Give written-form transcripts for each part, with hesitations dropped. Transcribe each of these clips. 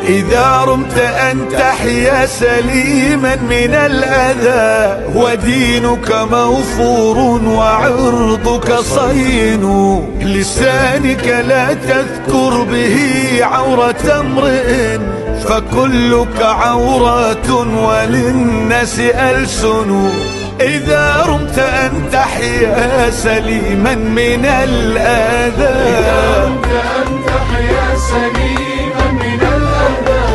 إذا رمت أن تحيا سليما من الأذى ودينك موفور وعرضك صين، لسانك لا تذكر به عورة امرئ فكلك عورات وللناس ألسن. إذا رمت أن تحيا سليما من الأذى، إذا رمت أن تحيا سليما من الأذى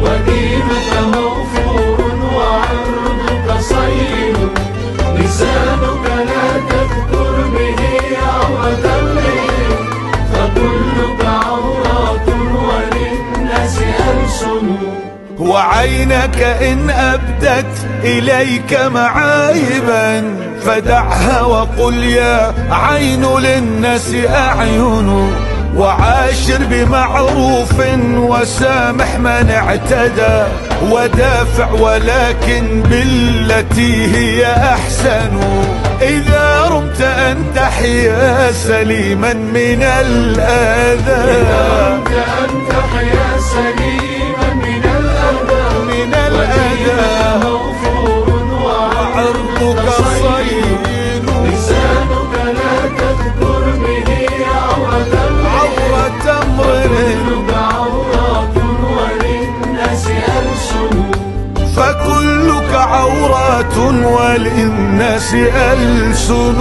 ودينك موفور وعرضك صين، لسانك لا تذكر به عورة امرئ فكلك عورات وللناس ألسن. وعينك إن أبدت إليك معايبا فدعها وقل يا عين للناس أعين، وعاشر بمعروف وسامح من اعتدى ودافع ولكن بالتي هي أحسن. إذا رمت أن تحيا سليما من الأذى، إذا رمت أن تحيا سليما من الأذى موفور وعرضك صين، لسانك لا تذكر به عورة امرئ عورات وللناس ألسن، فكلك عورات وللناس ألسن.